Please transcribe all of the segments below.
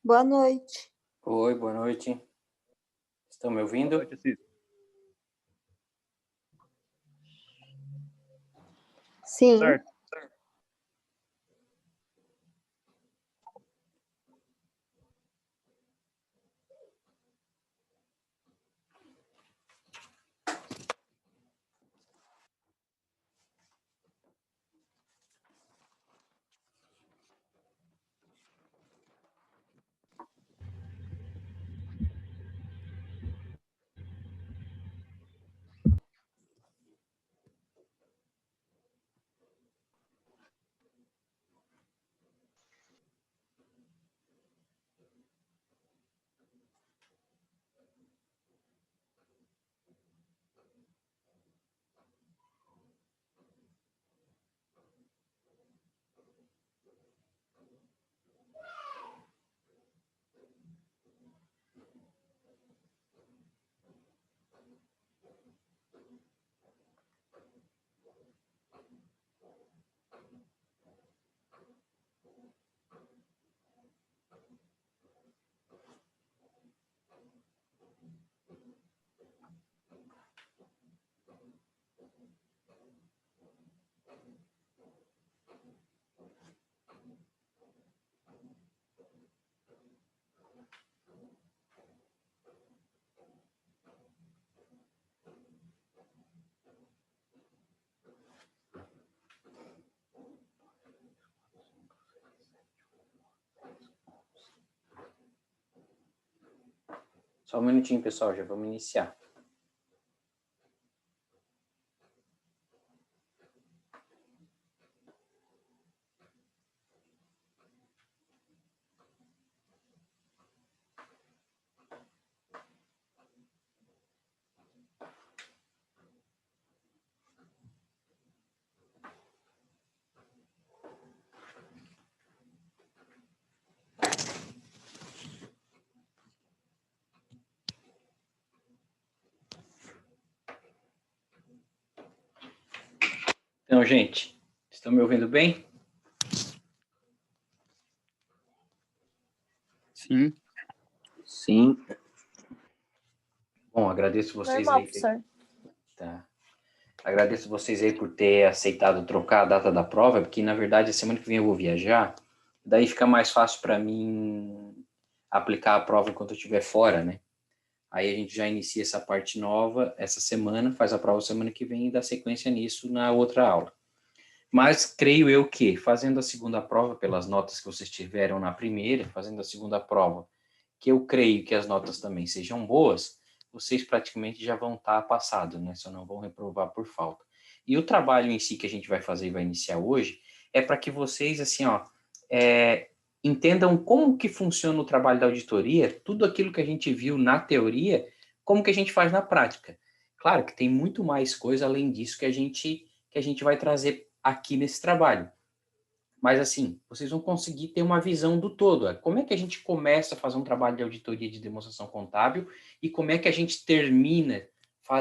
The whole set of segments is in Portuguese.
Boa noite. Oi, boa noite. Estão me ouvindo? Boa noite, Assis. Sim. Certo. Só um minutinho, pessoal, já vamos iniciar. Então, gente, estão me ouvindo bem? Sim. Sim. Bom, agradeço vocês Normal, aí. professor. Tá. Agradeço vocês aí por ter aceitado trocar a data da prova, porque na verdade a semana que vem eu vou viajar, daí fica mais fácil para mim aplicar a prova enquanto eu estiver fora, né? Aí a gente já inicia essa parte nova essa semana, faz a prova semana que vem e dá sequência nisso na outra aula. Mas creio eu que, fazendo a segunda prova, pelas notas que vocês tiveram na primeira, fazendo a segunda prova, que eu creio que as notas também sejam boas, vocês praticamente já vão estar passados, né? Só não vão reprovar por falta. E o trabalho em si que a gente vai fazer e vai iniciar hoje é para que vocês, assim, ó, entendam como que funciona o trabalho da auditoria, tudo aquilo que a gente viu na teoria, como que a gente faz na prática. Claro que tem muito mais coisa além disso que a gente vai trazer aqui nesse trabalho. Mas, assim, vocês vão conseguir ter uma visão do todo. Como é que a gente começa a fazer um trabalho de auditoria de demonstração contábil e como é que a gente termina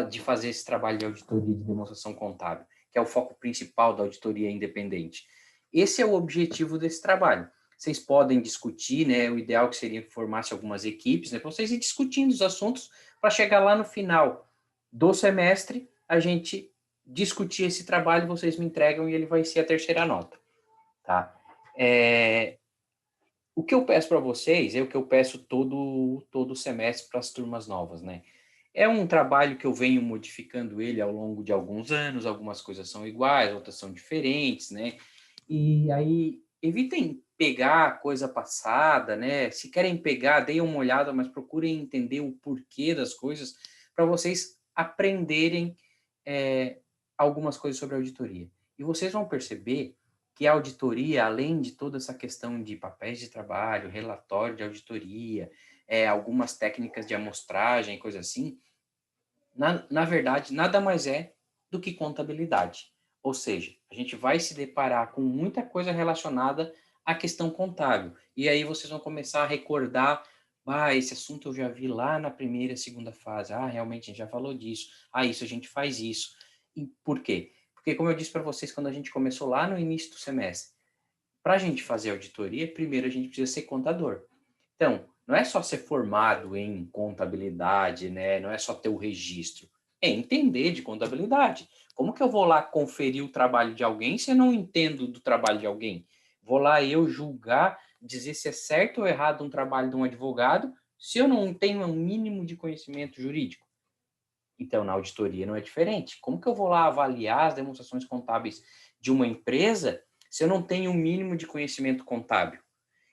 de fazer esse trabalho de auditoria de demonstração contábil, que é o foco principal da auditoria independente. Esse é o objetivo desse trabalho. Vocês podem discutir, né? O ideal que seria que formasse algumas equipes, né? Para vocês ir discutindo os assuntos para chegar lá no final do semestre, a gente discutir esse trabalho, vocês me entregam e ele vai ser a terceira nota. Tá? O que eu peço para vocês é o que eu peço todo semestre para as turmas novas, né? É um trabalho que eu venho modificando ele ao longo de alguns anos, algumas coisas são iguais, outras são diferentes, né? E aí, evitem pegar coisa passada, né? Se querem pegar, deem uma olhada, mas procurem entender o porquê das coisas para vocês aprenderem algumas coisas sobre a auditoria. E vocês vão perceber que a auditoria, além de toda essa questão de papéis de trabalho, relatório de auditoria, algumas técnicas de amostragem, coisa assim, na verdade, nada mais é do que contabilidade. Ou seja, a gente vai se deparar com muita coisa relacionada à questão contábil. E aí vocês vão começar a recordar, esse assunto eu já vi lá na primeira, segunda fase. Realmente a gente já falou disso. Isso a gente faz isso. E por quê? Porque, como eu disse para vocês quando a gente começou lá no início do semestre, para a gente fazer auditoria, primeiro a gente precisa ser contador. Então, não é só ser formado em contabilidade, né? Não é só ter o registro. É entender de contabilidade. Como que eu vou lá conferir o trabalho de alguém se eu não entendo do trabalho de alguém? Vou lá eu julgar, dizer se é certo ou errado um trabalho de um advogado, se eu não tenho um mínimo de conhecimento jurídico? Então, na auditoria não é diferente. Como que eu vou lá avaliar as demonstrações contábeis de uma empresa se eu não tenho um mínimo de conhecimento contábil?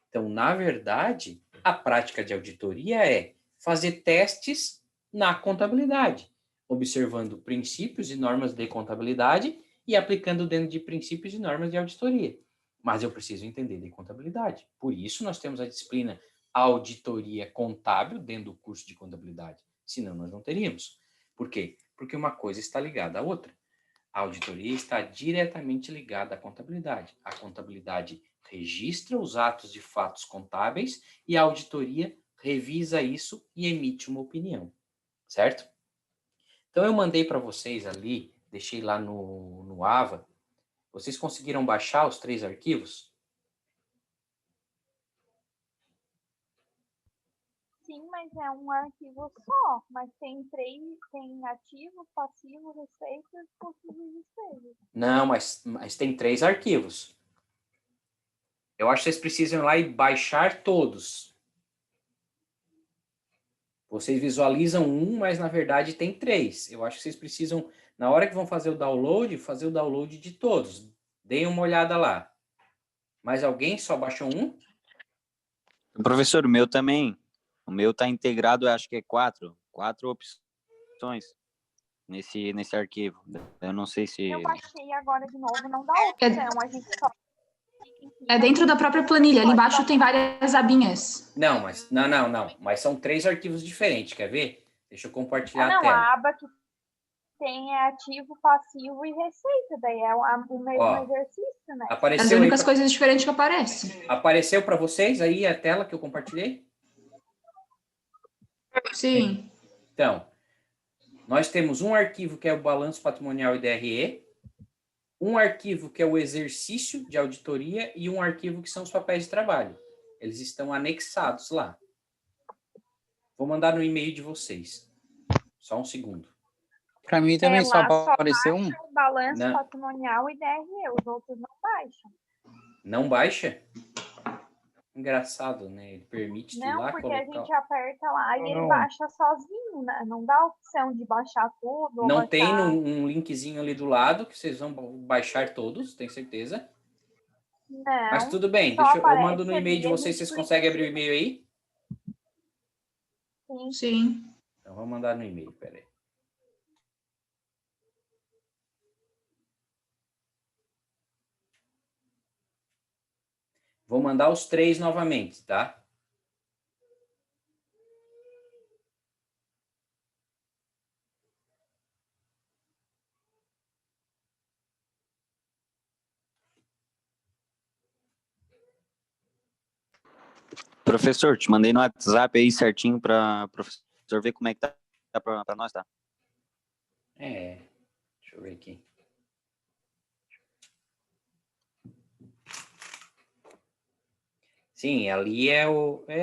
Então, na verdade, a prática de auditoria é fazer testes na contabilidade, observando princípios e normas de contabilidade e aplicando dentro de princípios e normas de auditoria. Mas eu preciso entender de contabilidade. Por isso, nós temos a disciplina auditoria contábil dentro do curso de contabilidade. Senão, nós não teríamos. Por quê? Porque uma coisa está ligada à outra. A auditoria está diretamente ligada à contabilidade. A contabilidade registra os atos de fatos contábeis e a auditoria revisa isso e emite uma opinião, certo? Então, eu mandei para vocês ali, deixei lá no AVA. Vocês conseguiram baixar os 3 arquivos? Sim, mas é um arquivo só. Mas tem 3, tem ativo, passivo, receitas, custos e despesas. Não, mas tem 3 arquivos. Eu acho que vocês precisam ir lá e baixar todos. Vocês visualizam um, mas na verdade tem 3. Eu acho que vocês precisam, na hora que vão fazer o download de todos. Deem uma olhada lá. Mais alguém só baixou um? Professor, o meu também. O meu está integrado, acho que é 4 opções nesse arquivo. Eu não sei se... Eu baixei agora de novo, não dá opção. A gente só... É dentro da própria planilha. Ali embaixo tem várias abinhas. Não, mas não. Mas são 3 arquivos diferentes, quer ver? Deixa eu compartilhar a não, tela. a aba que tem é ativo, passivo e receita. Daí é o mesmo exercício, né? Apareceu As únicas coisas diferentes que aparecem. Apareceu para vocês aí a tela que eu compartilhei? Sim. Então, nós temos um arquivo que é o balanço patrimonial e DRE, um arquivo que é o exercício de auditoria e um arquivo que são os papéis de trabalho. Eles estão anexados lá. Vou mandar no e-mail de vocês. Só um segundo. Para mim também só apareceu um. O balanço patrimonial e DRE, os outros não baixam. Não baixa? Engraçado, né? Ele permite tu ir lá porque colocar... a gente aperta lá e ele baixa sozinho, né? Não dá a opção de baixar tudo. Não baixar... tem um linkzinho ali do lado que vocês vão baixar todos, tem certeza? Não. Mas tudo bem, eu mando no e-mail de vocês, vocês conseguem abrir o e-mail aí? Sim. Então, vou mandar no e-mail, peraí. Vou mandar os 3 novamente, tá? Professor, te mandei no WhatsApp aí certinho para o professor ver como é que tá para nós, tá? Deixa eu ver aqui. Sim, ali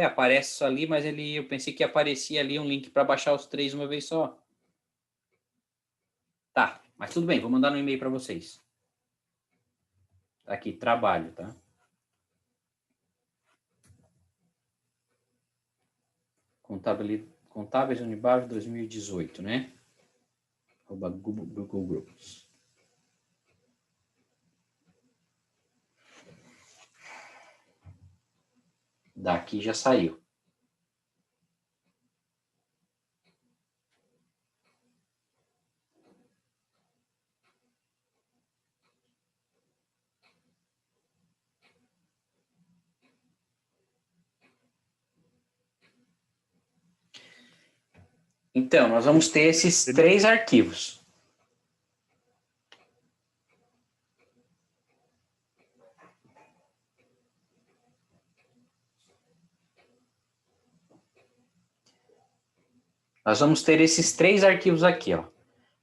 aparece isso ali, mas eu pensei que aparecia ali um link para baixar os 3 uma vez só. Tá, mas tudo bem, vou mandar no e-mail para vocês. Tá aqui, trabalho, tá? Contábeis Unibav 2018, né? Google Groups. Daqui já saiu. Então, nós vamos ter esses 3 arquivos. Nós vamos ter esses 3 arquivos aqui, ó.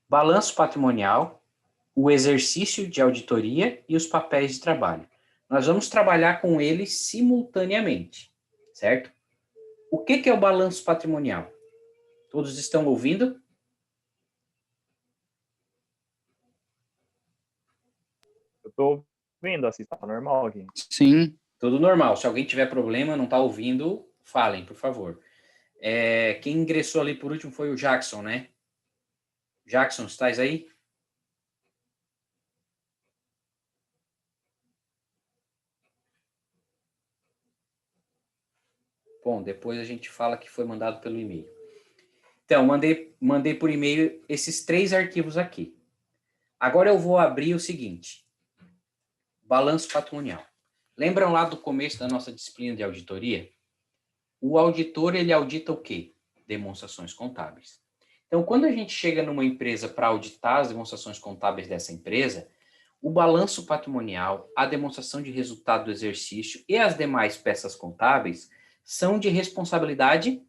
Balanço patrimonial, o exercício de auditoria e os papéis de trabalho. Nós vamos trabalhar com eles simultaneamente, certo? O que é o balanço patrimonial? Todos estão ouvindo? Eu tô ouvindo, assim, tá normal aqui. Sim. Tudo normal. Se alguém tiver problema, não está ouvindo, falem, por favor. Quem ingressou ali por último foi o Jackson, né? Jackson, estás aí? Bom, depois a gente fala que foi mandado pelo e-mail. Então, mandei por e-mail esses 3 arquivos aqui. Agora eu vou abrir o seguinte. Balanço patrimonial. Lembram lá do começo da nossa disciplina de auditoria? O auditor, ele audita o quê? Demonstrações contábeis. Então, quando a gente chega numa empresa para auditar as demonstrações contábeis dessa empresa, o balanço patrimonial, a demonstração de resultado do exercício e as demais peças contábeis são de responsabilidade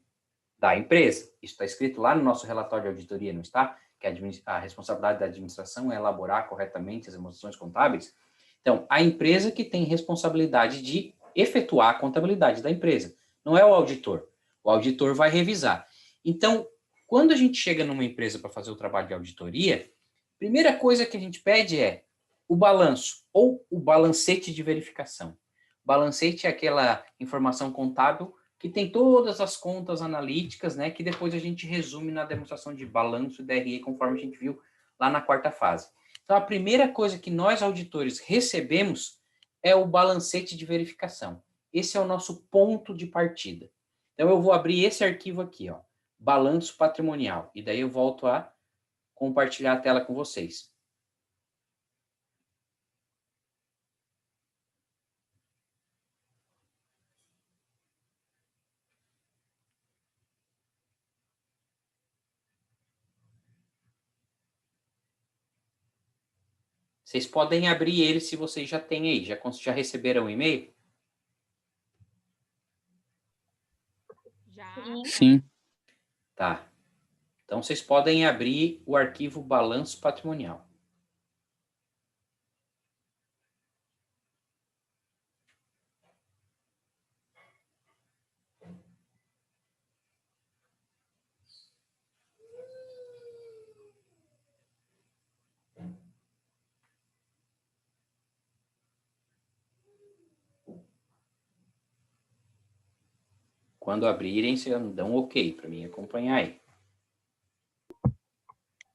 da empresa. Isso está escrito lá no nosso relatório de auditoria, não está? Que a responsabilidade da administração é elaborar corretamente as demonstrações contábeis. Então, a empresa que tem responsabilidade de efetuar a contabilidade da empresa. Não é o auditor. O auditor vai revisar. Então, quando a gente chega numa empresa para fazer o trabalho de auditoria, a primeira coisa que a gente pede é o balanço ou o balancete de verificação. Balancete é aquela informação contábil que tem todas as contas analíticas, né, que depois a gente resume na demonstração de balanço e DRE, conforme a gente viu lá na 4ª fase. Então, a primeira coisa que nós, auditores, recebemos é o balancete de verificação. Esse é o nosso ponto de partida. Então, eu vou abrir esse arquivo aqui, ó, balanço patrimonial, e daí eu volto a compartilhar a tela com vocês. Vocês podem abrir ele se vocês já têm aí. Já receberam o e-mail? Sim. Tá. Então, vocês podem abrir o arquivo balanço patrimonial. Quando abrirem, vocês dão um ok para mim acompanhar aí.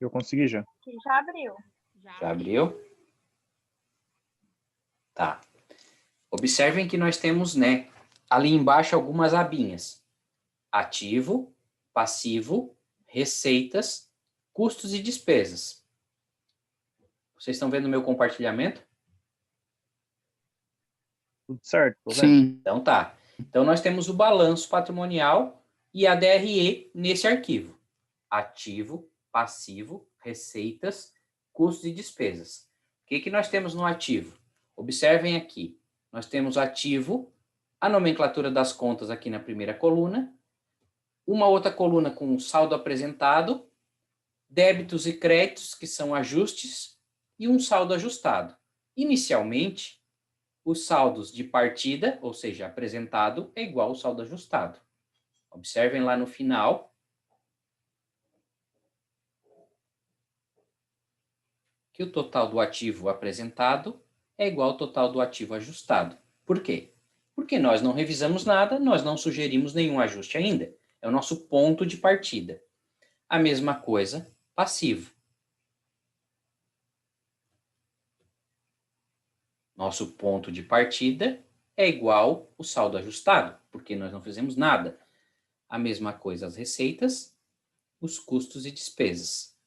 Eu consegui já. Que já abriu. Já abriu? Tá. Observem que nós temos, né, ali embaixo algumas abinhas. Ativo, passivo, receitas, custos e despesas. Vocês estão vendo o meu compartilhamento? Tudo certo, tô vendo. Sim. Então tá. Então nós temos o balanço patrimonial e a DRE nesse arquivo. Ativo, passivo, receitas, custos e despesas. O que nós temos no ativo? Observem aqui. Nós temos ativo, a nomenclatura das contas aqui na primeira coluna, uma outra coluna com o saldo apresentado, débitos e créditos, que são ajustes, e um saldo ajustado. Inicialmente, os saldos de partida, ou seja, apresentado, é igual ao saldo ajustado. Observem lá no final que o total do ativo apresentado é igual ao total do ativo ajustado. Por quê? Porque nós não revisamos nada, nós não sugerimos nenhum ajuste ainda. É o nosso ponto de partida. A mesma coisa, passivo. Nosso ponto de partida é igual ao saldo ajustado, porque nós não fizemos nada. A mesma coisa as receitas, os custos e despesas.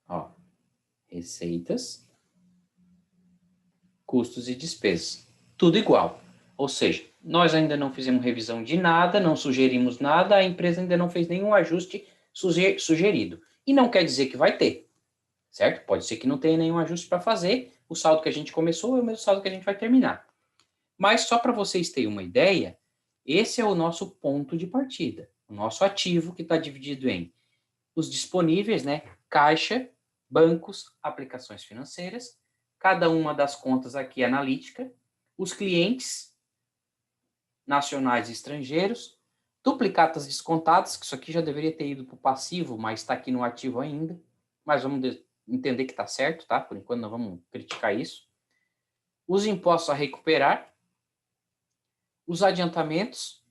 Ó, receitas, custos e despesas. Tudo igual. Ou seja, nós ainda não fizemos revisão de nada, não sugerimos nada, a empresa ainda não fez nenhum ajuste sugerido. E não quer dizer que vai ter, certo? Pode ser que não tenha nenhum ajuste para fazer, o saldo que a gente começou é o mesmo saldo que a gente vai terminar. Mas só para vocês terem uma ideia, esse é o nosso ponto de partida, o nosso ativo que está dividido em os disponíveis, né? Caixa, bancos, aplicações financeiras, cada uma das contas aqui analítica, os clientes, nacionais e estrangeiros, duplicatas descontadas, que isso aqui já deveria ter ido para o passivo, mas está aqui no ativo ainda, mas vamos entender que está certo, tá? Por enquanto não vamos criticar isso. Os impostos a recuperar, os adiantamentos,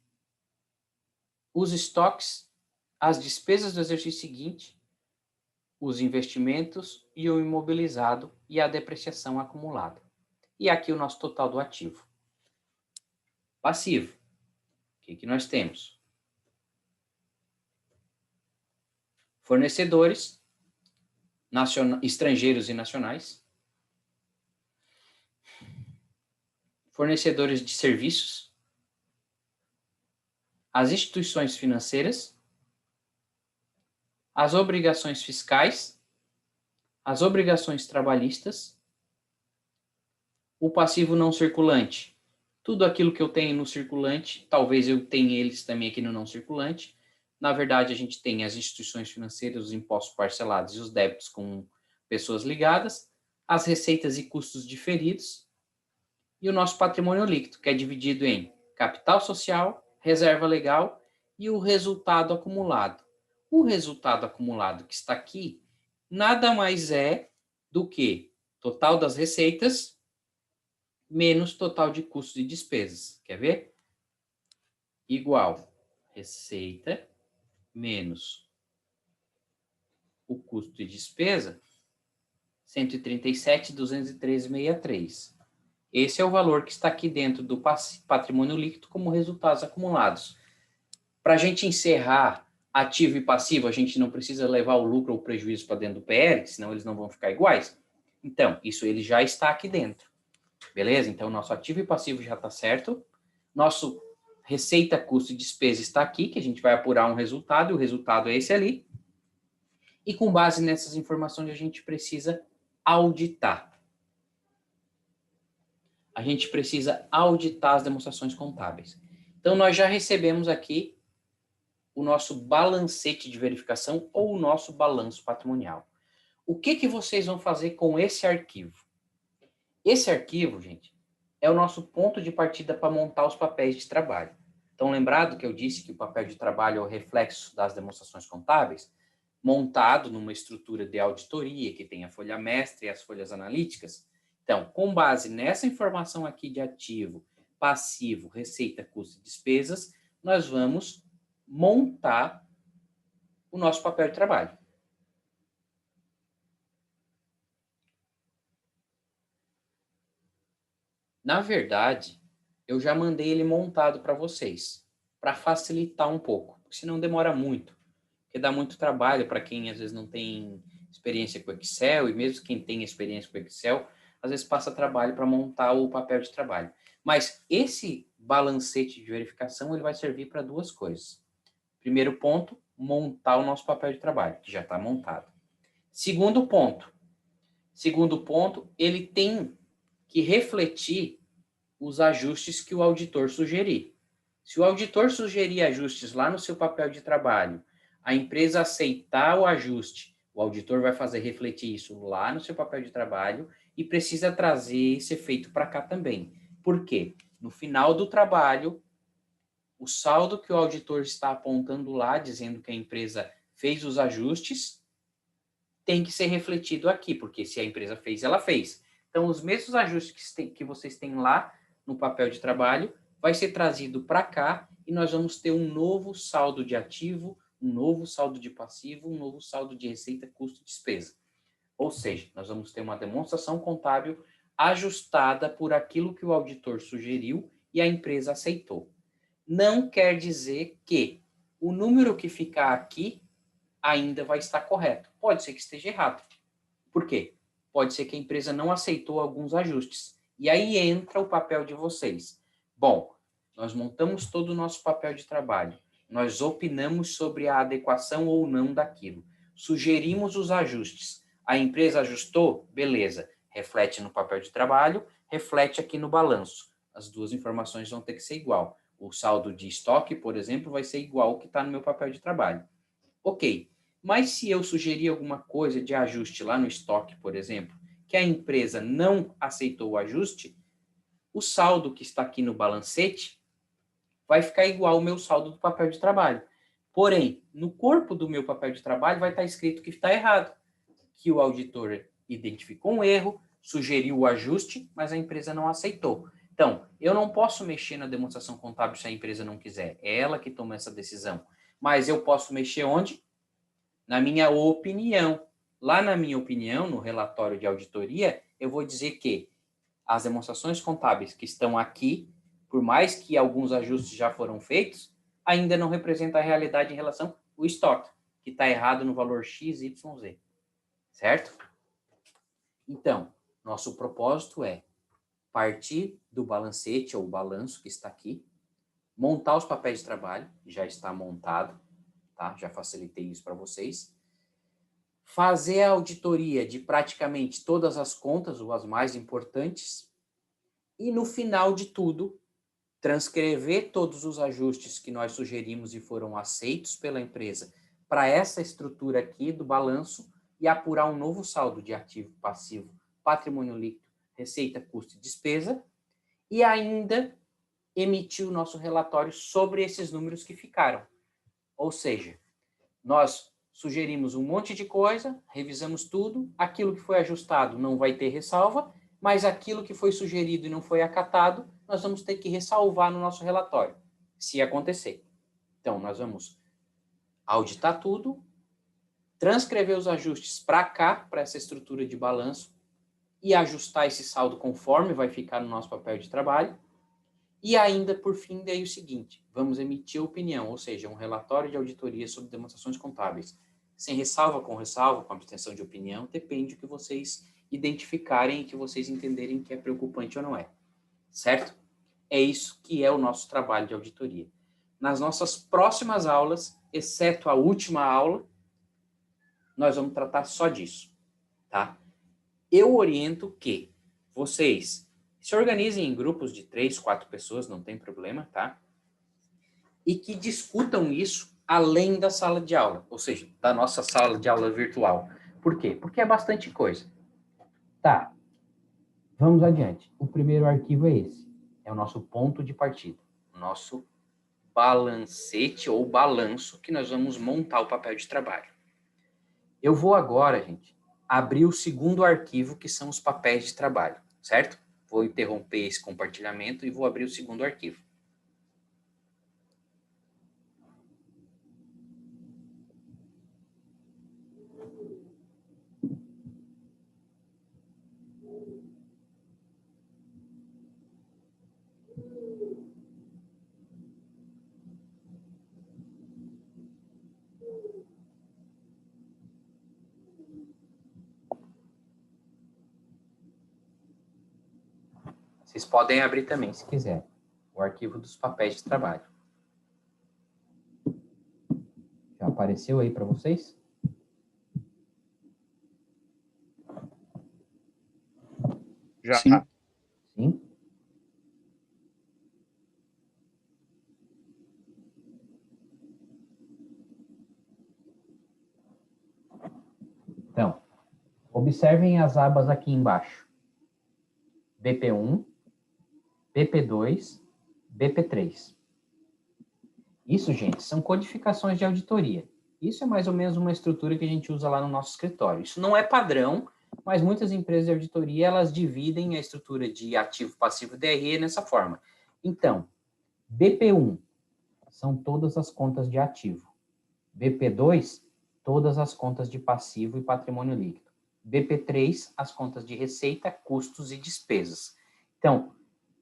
os estoques, as despesas do exercício seguinte, os investimentos e o imobilizado e a depreciação acumulada. E aqui o nosso total do ativo. Passivo. O que nós temos? Fornecedores, estrangeiros e nacionais. Fornecedores de serviços. As instituições financeiras. As obrigações fiscais. As obrigações trabalhistas. O passivo não circulante. Tudo aquilo que eu tenho no circulante, talvez eu tenha eles também aqui no não circulante. Na verdade, a gente tem as instituições financeiras, os impostos parcelados e os débitos com pessoas ligadas, as receitas e custos diferidos, e o nosso patrimônio líquido, que é dividido em capital social, reserva legal e o resultado acumulado. O resultado acumulado que está aqui nada mais é do que total das receitas menos total de custos e despesas. Quer ver? Igual receita menos o custo de despesa, 137.213,63. Esse é o valor que está aqui dentro do patrimônio líquido como resultados acumulados. Para a gente encerrar ativo e passivo, a gente não precisa levar o lucro ou o prejuízo para dentro do PL, senão eles não vão ficar iguais. Então, isso ele já está aqui dentro. Beleza? Então, nosso ativo e passivo já está certo. Nosso receita, custo e despesa está aqui, que a gente vai apurar um resultado, e o resultado é esse ali. E com base nessas informações, a gente precisa auditar. A gente precisa auditar as demonstrações contábeis. Então, nós já recebemos aqui o nosso balancete de verificação ou o nosso balanço patrimonial. O que vocês vão fazer com esse arquivo? Esse arquivo, gente, é o nosso ponto de partida para montar os papéis de trabalho. Então, lembrado que eu disse que o papel de trabalho é o reflexo das demonstrações contábeis, montado numa estrutura de auditoria, que tem a folha mestra e as folhas analíticas. Então, com base nessa informação aqui de ativo, passivo, receita, custo e despesas, nós vamos montar o nosso papel de trabalho. Na verdade, eu já mandei ele montado para vocês, para facilitar um pouco, porque senão demora muito, porque dá muito trabalho para quem às vezes não tem experiência com Excel, e mesmo quem tem experiência com Excel, às vezes passa trabalho para montar o papel de trabalho. Mas esse balancete de verificação, ele vai servir para duas coisas. Primeiro ponto, montar o nosso papel de trabalho, que já está montado. Segundo ponto, ele tem que refletir os ajustes que o auditor sugerir. Se o auditor sugerir ajustes lá no seu papel de trabalho, a empresa aceitar o ajuste, o auditor vai fazer refletir isso lá no seu papel de trabalho e precisa trazer esse efeito para cá também. Por quê? No final do trabalho, o saldo que o auditor está apontando lá, dizendo que a empresa fez os ajustes, tem que ser refletido aqui, porque se a empresa fez, ela fez. Então, os mesmos ajustes que vocês têm lá no papel de trabalho, vai ser trazido para cá e nós vamos ter um novo saldo de ativo, um novo saldo de passivo, um novo saldo de receita, custo e despesa. Ou seja, nós vamos ter uma demonstração contábil ajustada por aquilo que o auditor sugeriu e a empresa aceitou. Não quer dizer que o número que ficar aqui ainda vai estar correto. Pode ser que esteja errado. Por quê? Pode ser que a empresa não aceitou alguns ajustes. E aí entra o papel de vocês. Bom, nós montamos todo o nosso papel de trabalho. Nós opinamos sobre a adequação ou não daquilo. Sugerimos os ajustes. A empresa ajustou? Beleza. Reflete no papel de trabalho, reflete aqui no balanço. As duas informações vão ter que ser igual. O saldo de estoque, por exemplo, vai ser igual ao que está no meu papel de trabalho. Ok. Mas se eu sugerir alguma coisa de ajuste lá no estoque, por exemplo, que a empresa não aceitou o ajuste, o saldo que está aqui no balancete vai ficar igual o meu saldo do papel de trabalho. Porém, no corpo do meu papel de trabalho vai estar escrito que está errado, que o auditor identificou um erro, sugeriu o ajuste, mas a empresa não aceitou. Então, eu não posso mexer na demonstração contábil se a empresa não quiser. É ela que toma essa decisão. Mas eu posso mexer onde? Na minha opinião. Lá na minha opinião, no relatório de auditoria, eu vou dizer que as demonstrações contábeis que estão aqui, por mais que alguns ajustes já foram feitos, ainda não representa a realidade em relação ao estoque, que está errado no valor X, Y, Z. Certo? Então, nosso propósito é partir do balancete ou balanço que está aqui, montar os papéis de trabalho, já está montado, tá? Já facilitei isso para vocês. Fazer a auditoria de praticamente todas as contas, ou as mais importantes, e no final de tudo, transcrever todos os ajustes que nós sugerimos e foram aceitos pela empresa para essa estrutura aqui do balanço e apurar um novo saldo de ativo, passivo, patrimônio líquido, receita, custo e despesa, e ainda emitir o nosso relatório sobre esses números que ficaram. Ou seja, nós sugerimos um monte de coisa, revisamos tudo, aquilo que foi ajustado não vai ter ressalva, mas aquilo que foi sugerido e não foi acatado, nós vamos ter que ressalvar no nosso relatório, se acontecer. Então, nós vamos auditar tudo, transcrever os ajustes para cá, para essa estrutura de balanço, e ajustar esse saldo conforme vai ficar no nosso papel de trabalho. E ainda, por fim, daí o seguinte, vamos emitir opinião, ou seja, um relatório de auditoria sobre demonstrações contábeis, sem ressalva, com abstenção de opinião, depende do que vocês identificarem e que vocês entenderem que é preocupante ou não é. Certo? É isso que é o nosso trabalho de auditoria. Nas nossas próximas aulas, exceto a última aula, nós vamos tratar só disso, tá? Eu oriento que vocês se organizem em grupos de 3, 4 pessoas, não tem problema, tá? E que discutam isso além da sala de aula, ou seja, da nossa sala de aula virtual. Por quê? Porque é bastante coisa. Tá, vamos adiante. O primeiro arquivo é esse. É o nosso ponto de partida. O nosso balancete ou balanço que nós vamos montar o papel de trabalho. Eu vou agora, gente, abrir o segundo arquivo, que são os papéis de trabalho, certo? Vou interromper esse compartilhamento e vou abrir o segundo arquivo. Vocês podem abrir também, se quiser, o arquivo dos papéis de trabalho. Já apareceu aí para vocês? Já. Sim. Sim? Então, observem as abas aqui embaixo. BP1, BP2, BP3. Isso, gente, são codificações de auditoria. Isso é mais ou menos uma estrutura que a gente usa lá no nosso escritório. Isso não é padrão, mas muitas empresas de auditoria, elas dividem a estrutura de ativo, passivo e DRE nessa forma. Então, BP1 são todas as contas de ativo. BP2, todas as contas de passivo e patrimônio líquido. BP3, as contas de receita, custos e despesas. Então,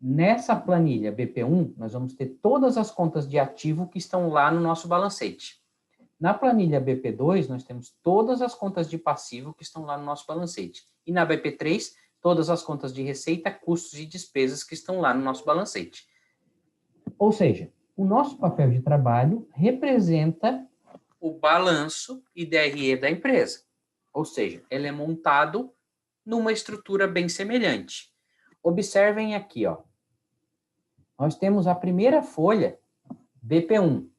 nessa planilha BP1, nós vamos ter todas as contas de ativo que estão lá no nosso balancete. Na planilha BP2, nós temos todas as contas de passivo que estão lá no nosso balancete. E na BP3, todas as contas de receita, custos e despesas que estão lá no nosso balancete. Ou seja, o nosso papel de trabalho representa o balanço e DRE da empresa. Ou seja, ele é montado numa estrutura bem semelhante. Observem aqui, ó. Nós temos a primeira folha, BP1,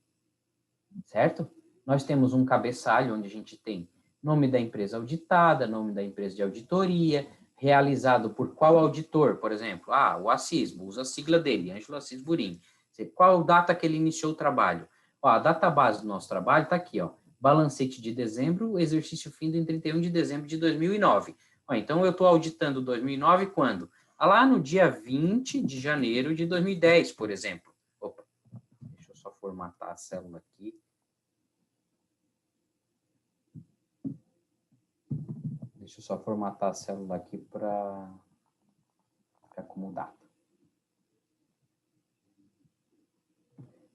certo? Nós temos um cabeçalho onde a gente tem nome da empresa auditada, nome da empresa de auditoria, realizado por qual auditor, por exemplo? Ah, o Assis, usa a sigla dele, Ângelo Assis Burim. Qual data que ele iniciou o trabalho? Ó, a data base do nosso trabalho está aqui, ó. Balancete de dezembro, exercício fim em 31 de dezembro de 2009. Ó, então, eu estou auditando 2009 quando? Lá no dia 20 de janeiro de 2010, por exemplo. Opa, deixa eu só formatar a célula aqui. Deixa eu só formatar a célula aqui para acomodar.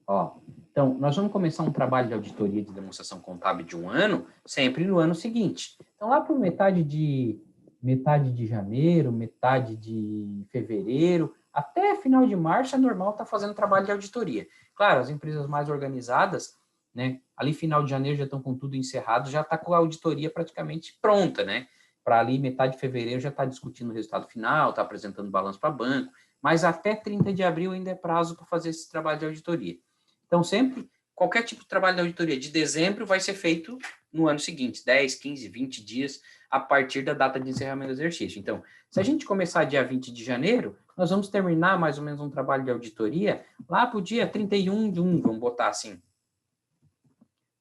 Ó, então, nós vamos começar um trabalho de auditoria de demonstração contábil de um ano, sempre no ano seguinte. Então, lá por metade de janeiro, metade de fevereiro, até final de março é normal estar fazendo trabalho de auditoria. Claro, as empresas mais organizadas, né, ali final de janeiro já estão com tudo encerrado, já está com a auditoria praticamente pronta, né? Para ali metade de fevereiro já está discutindo o resultado final, está apresentando balanço para banco, mas até 30 de abril ainda é prazo para fazer esse trabalho de auditoria. Então, sempre, qualquer tipo de trabalho de auditoria de dezembro vai ser feito no ano seguinte, 10, 15, 20 dias, a partir da data de encerramento do exercício. Então, se a gente começar dia 20 de janeiro, nós vamos terminar mais ou menos um trabalho de auditoria lá para o dia 31 de 1, vamos botar assim.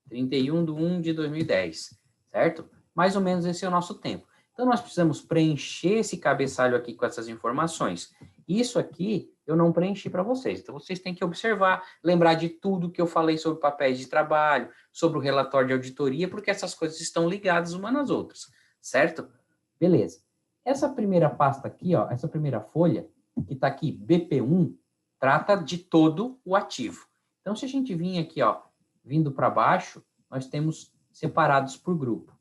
31 de 1 de 2010, certo? Mais ou menos esse é o nosso tempo. Então, nós precisamos preencher esse cabeçalho aqui com essas informações. Isso aqui eu não preenchi para vocês. Então, vocês têm que observar, lembrar de tudo que eu falei sobre papéis de trabalho, sobre o relatório de auditoria, porque essas coisas estão ligadas umas nas outras, certo? Beleza. Essa primeira pasta aqui, ó, essa primeira folha, que está aqui, BP1, trata de todo o ativo. Então, se a gente vir aqui, ó, vindo para baixo, nós temos separados por grupo.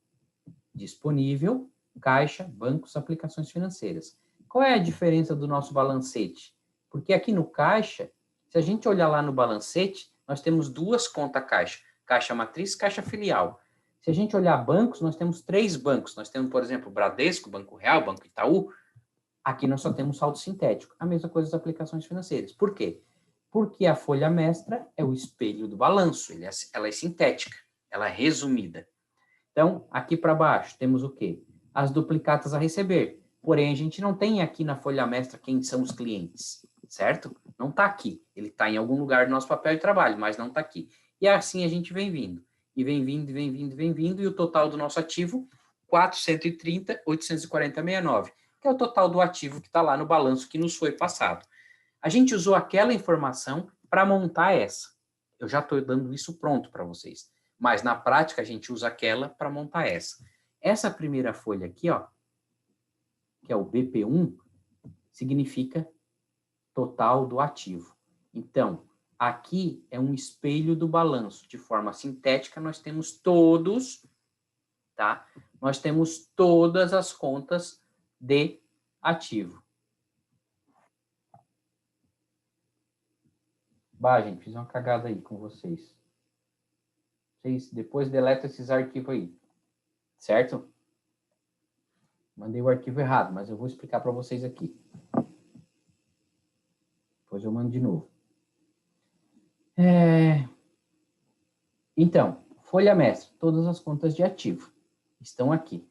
Disponível, caixa, bancos, aplicações financeiras. Qual é a diferença do nosso balancete? Porque aqui no caixa, se a gente olhar lá no balancete, nós temos duas contas caixa. Caixa matriz, caixa filial. Se a gente olhar bancos, nós temos 3 bancos. Nós temos, por exemplo, Bradesco, Banco Real, Banco Itaú. Aqui nós só temos saldo sintético. A mesma coisa das aplicações financeiras. Por quê? Porque a folha mestra é o espelho do balanço. Ela é sintética. Ela é resumida. Então, aqui para baixo, temos o quê? As duplicatas a receber. Porém, a gente não tem aqui na folha mestra quem são os clientes, certo? Não está aqui. Ele está em algum lugar do nosso papel de trabalho, mas não está aqui. E assim a gente vem vindo. E vem vindo, vem vindo, vem vindo. E o total do nosso ativo, 430.840,69, que é o total do ativo que está lá no balanço que nos foi passado. A gente usou aquela informação para montar essa. Eu já estou dando isso pronto para vocês. Mas, na prática, a gente usa aquela para montar essa. Essa primeira folha aqui, ó, que é o BP1, significa total do ativo. Então, aqui é um espelho do balanço. De forma sintética, nós temos todos, tá? Nós temos todas as contas de ativo. Bah, gente, fiz uma cagada aí com vocês. Vocês depois deletam esses arquivos aí, certo? Mandei o arquivo errado, mas eu vou explicar para vocês aqui. Depois eu mando de novo. Então, folha mestra, todas as contas de ativo estão aqui.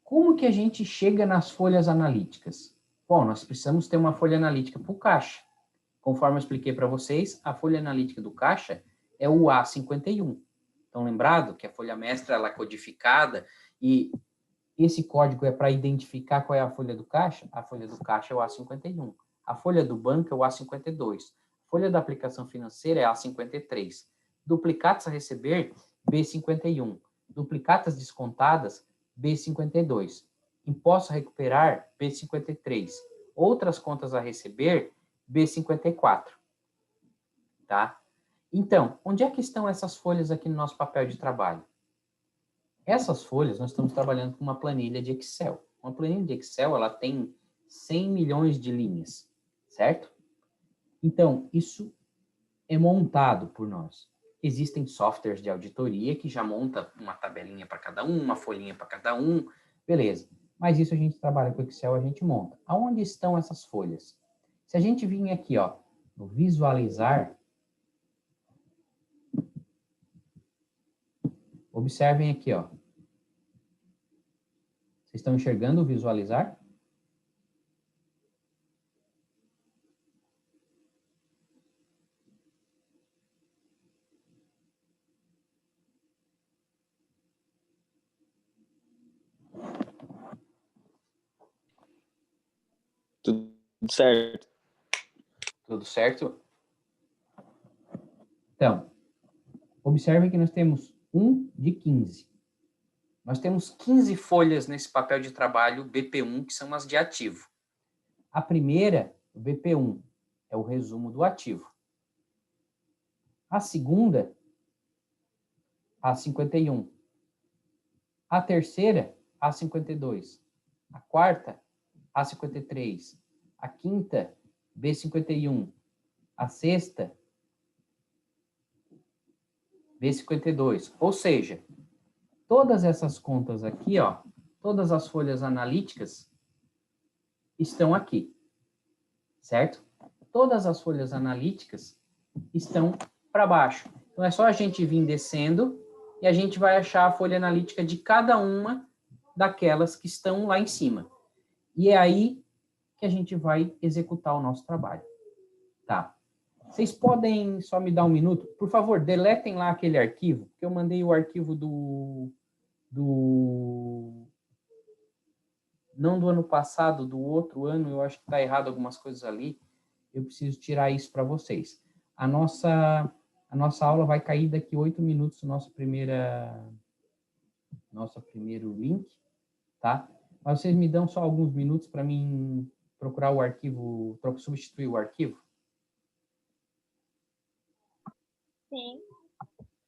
Como que a gente chega nas folhas analíticas? Bom, nós precisamos ter uma folha analítica para o caixa. Conforme eu expliquei para vocês, a folha analítica do caixa é o A51. Então, lembrado que a folha mestra ela é codificada e esse código é para identificar qual é a folha do caixa? A folha do caixa é o A51. A folha do banco é o A52. A folha da aplicação financeira é a A53. Duplicatas a receber, B51. Duplicatas descontadas, B52. Imposto a recuperar, B53. Outras contas a receber, B54. Tá? Então, onde é que estão essas folhas aqui no nosso papel de trabalho? Essas folhas, nós estamos trabalhando com uma planilha de Excel. Uma planilha de Excel, ela tem 100 milhões de linhas, certo? Então, isso é montado por nós. Existem softwares de auditoria que já monta uma tabelinha para cada um, uma folhinha para cada um, beleza. Mas isso a gente trabalha com Excel, a gente monta. Aonde estão essas folhas? Se a gente vir aqui, ó, no visualizar, observem aqui, ó. Vocês estão enxergando o visualizar? Tudo certo. Tudo certo? Então, observe que nós temos 1 de 15. Nós temos 15 folhas nesse papel de trabalho BP1, que são as de ativo. A primeira, o BP1, é o resumo do ativo. A segunda, a 51. A terceira, a 52. A quarta, a 53. A quinta, B51. A sexta, B52. Ou seja, todas essas contas aqui, ó, todas as folhas analíticas estão aqui, certo? Todas as folhas analíticas estão para baixo. Então, é só a gente vir descendo e a gente vai achar a folha analítica de cada uma daquelas que estão lá em cima. E é aí que a gente vai executar o nosso trabalho. Tá? Vocês podem só me dar um minuto? Por favor, deletem lá aquele arquivo, porque eu mandei o arquivo não do ano passado, do outro ano, eu acho que está errado algumas coisas ali. Eu preciso tirar isso para vocês. A nossa aula vai cair daqui 8 minutos, nosso primeiro link, tá? Mas vocês me dão só alguns minutos para mim procurar o arquivo, substituir o arquivo? Sim.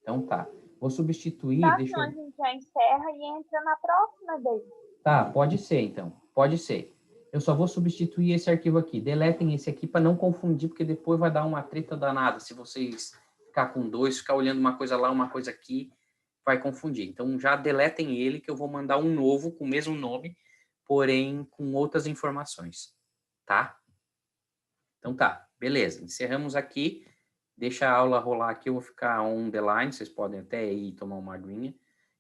Então tá. Vou substituir, Tá, deixa senão eu... a gente já encerra e entra na próxima daí. Tá, pode ser então. Pode ser. Eu só vou substituir esse arquivo aqui. Deletem esse aqui para não confundir, porque depois vai dar uma treta danada. Se vocês ficar com dois, ficar olhando uma coisa lá, uma coisa aqui, vai confundir. Então já deletem ele, que eu vou mandar um novo com o mesmo nome, porém com outras informações. Tá? Então tá, beleza. Encerramos aqui. Deixa a aula rolar aqui, eu vou ficar on the line, vocês podem até ir tomar uma aguinha,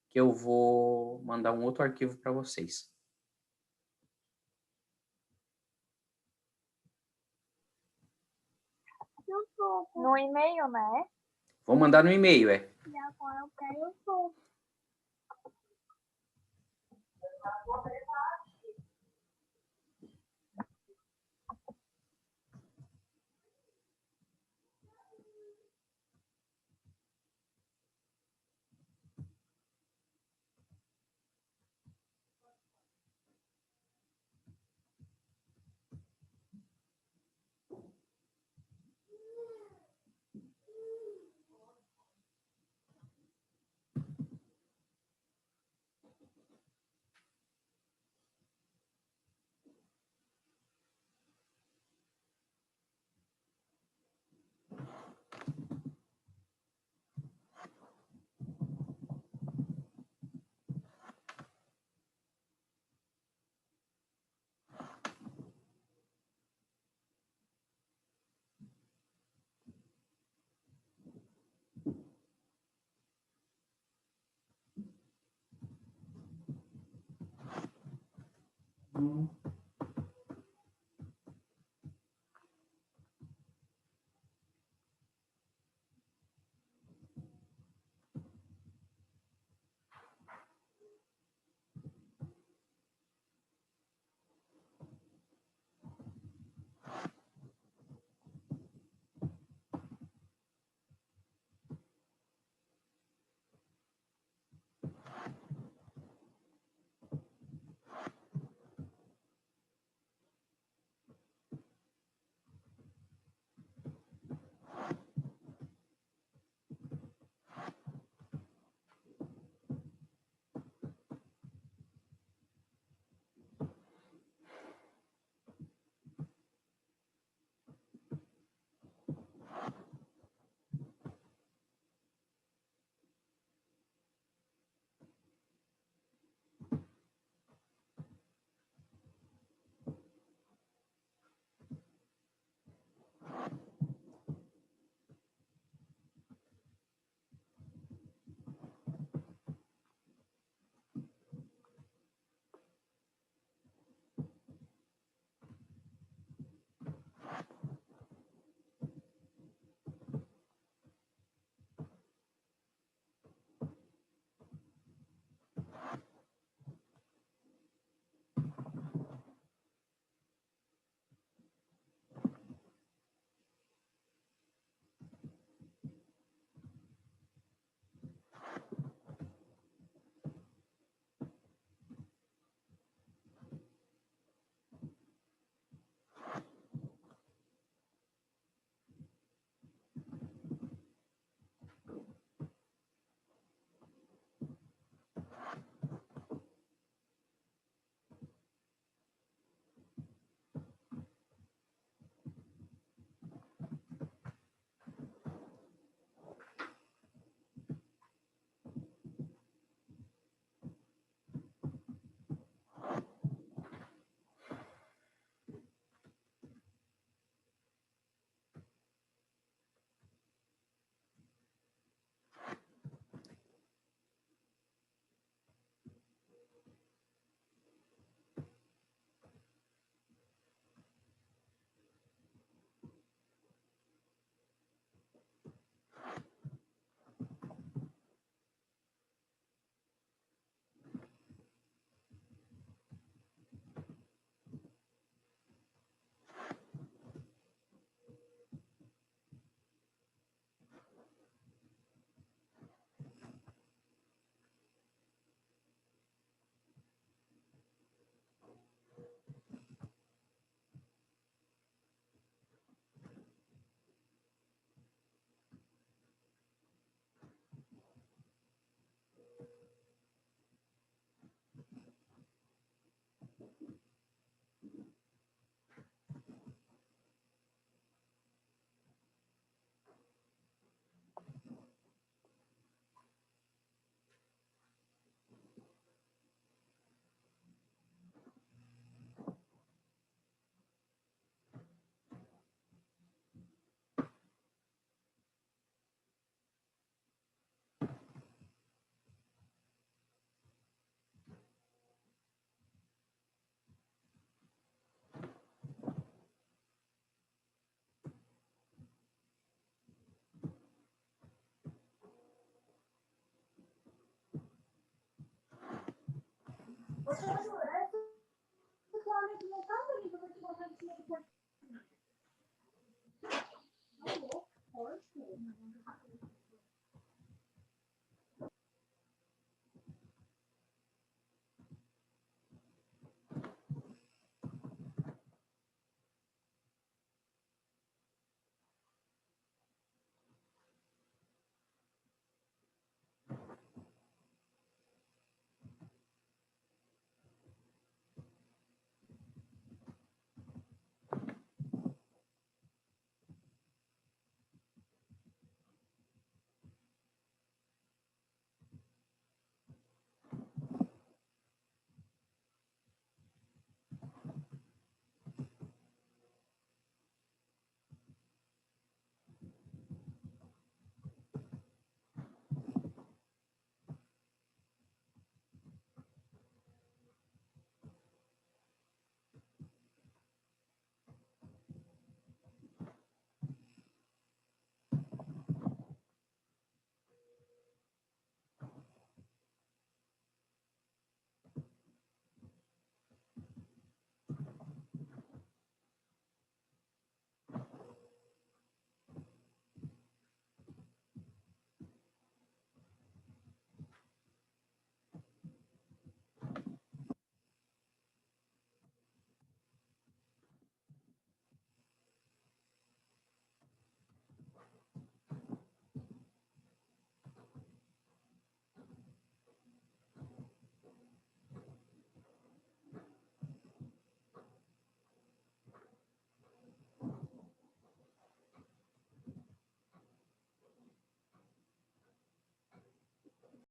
que eu vou mandar um outro arquivo para vocês. No e-mail, né? Vou mandar no e-mail, é. E agora eu quero o Zoom.